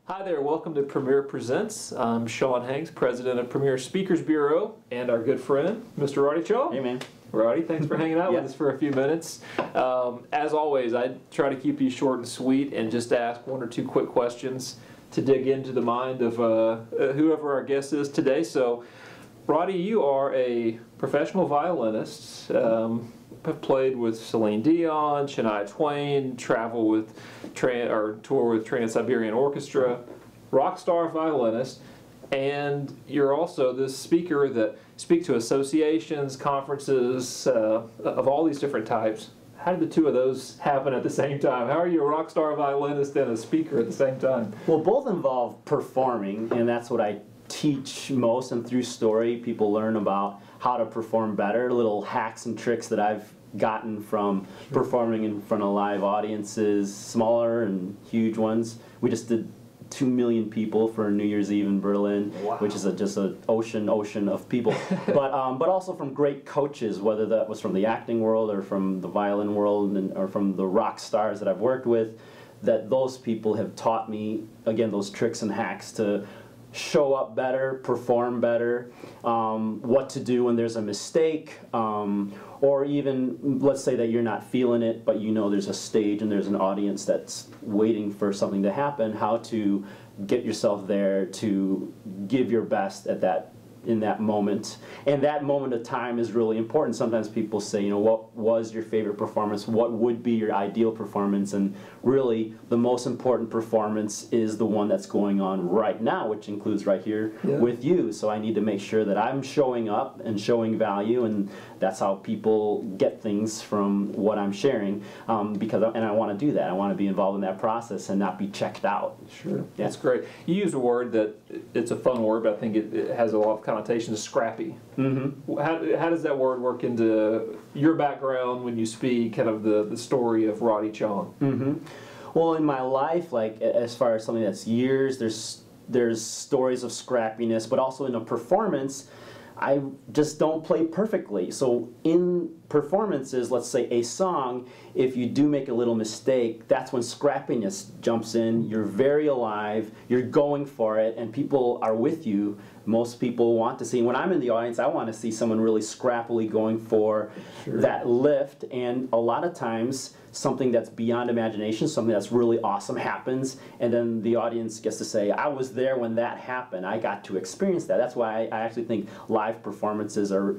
Hi there, welcome to Premier Presents. I'm Sean Hanks, President of Premier Speakers Bureau, and our good friend, Mr. Roddy Chong. Hey, man. Roddy, thanks for hanging out with us for a few minutes. As always, I try to keep you short and sweet and just ask one or two quick questions to dig into the mind of whoever our guest is today. So, Roddy, you are a professional violinist. Have played with Celine, Dion, Shania, Twain, travel with tour with Trans-Siberian Orchestra, rock star violinist, and you're also this speaker that speak to associations, conferences of all these different types. How did the two of those happen at the same time? How are you a rock star violinist and a speaker at the same time? Well, both involve performing, and that's what I teach most, and through story people learn about how to perform better, little hacks and tricks that I've gotten from performing in front of live audiences, smaller and huge ones. We just did 2 million people for New Year's Eve in Berlin, wow, which is just an ocean of people. but also from great coaches, whether that was from the acting world or from the violin world or from the rock stars that I've worked with, that those people have taught me, again, those tricks and hacks to show up better, perform better, what to do when there's a mistake, or even, let's say that you're not feeling it, but you know there's a stage and there's an audience that's waiting for something to happen, how to get yourself there to give your best in that moment. And that moment of time is really important. Sometimes people say, you know, what was your favorite performance? What would be your ideal performance? And really, the most important performance is the one that's going on right now, which includes right here with you. So I need to make sure that I'm showing up and showing value, and that's how people get things from what I'm sharing. And I want to do that. I want to be involved in that process and not be checked out. Sure, that's great. You use a word that, it's a fun word, but I think it has a lot of connotations, scrappy. Mm-hmm. How does that word work into your background when you speak, kind of the story of Roddy Chong? Mm-hmm. Well, in my life, like as far as something that's years, there's stories of scrappiness, but also in a performance, I just don't play perfectly. So in performances, let's say a song, if you do make a little mistake, that's when scrappiness jumps in. You're very alive, you're going for it, and people are with you. Most people want to see, when I'm in the audience, I want to see someone really scrappily going for that lift, and a lot of times something that's beyond imagination, something that's really awesome happens, and then the audience gets to say, I was there when that happened, I got to experience that. That's why I actually think live performances are,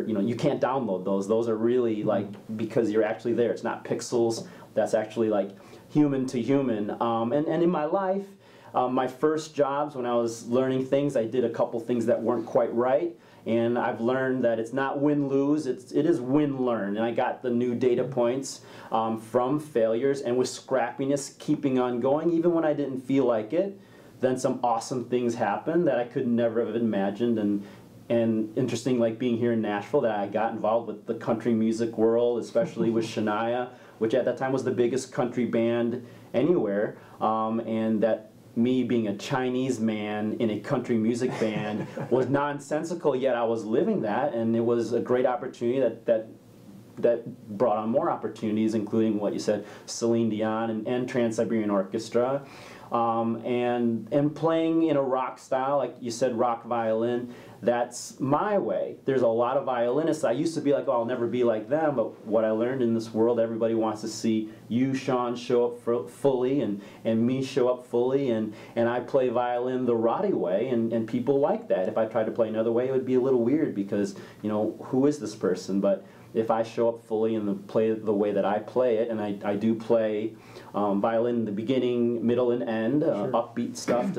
you know, you can't download those. Those are really like, because you're actually there. It's not pixels, that's actually like human to human. And in my life, my first jobs, when I was learning things, I did a couple things that weren't quite right, and I've learned that it's not win-lose, it is win-learn, and I got the new data points from failures, and with scrappiness, keeping on going, even when I didn't feel like it, then some awesome things happened that I could never have imagined, and interesting, like being here in Nashville, that I got involved with the country music world, especially with Shania, which at that time was the biggest country band anywhere, and that me being a Chinese man in a country music band was nonsensical, yet I was living that, and it was a great opportunity that brought on more opportunities, including what you said, Celine, Dion, and Trans-Siberian Orchestra, and playing in a rock style, like you said, rock violin. That's my way. There's a lot of violinists. I used to be like, oh, I'll never be like them, but what I learned in this world, everybody wants to see you, Sean, show up fully, and me show up fully, and I play violin the Roddy way, and people like that. If I tried to play another way, it would be a little weird because, you know, who is this person? But if I show up fully and play the way that I play it, and I do play violin in the beginning, middle, and end, upbeat stuff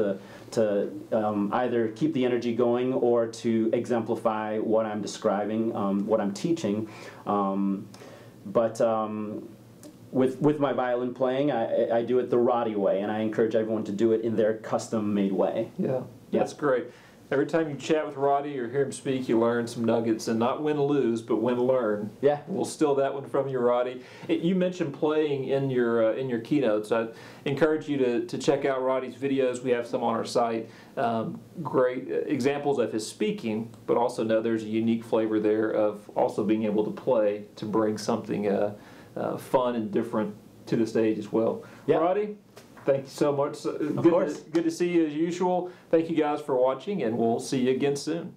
to either keep the energy going or to exemplify what I'm describing, what I'm teaching. With my violin playing, I do it the Roddy way, and I encourage everyone to do it in their custom-made way. Yeah, that's great. Every time you chat with Roddy or hear him speak, you learn some nuggets, and not win or lose, but win or learn. Yeah, we'll steal that one from you, Roddy. You mentioned playing in your keynotes. I encourage you to check out Roddy's videos. We have some on our site. Great examples of his speaking, but also know there's a unique flavor there of also being able to play to bring something fun and different to the stage as well. Yeah. Roddy, Thank you so much. Of course. Good to see you as usual. Thank you guys for watching, and we'll see you again soon.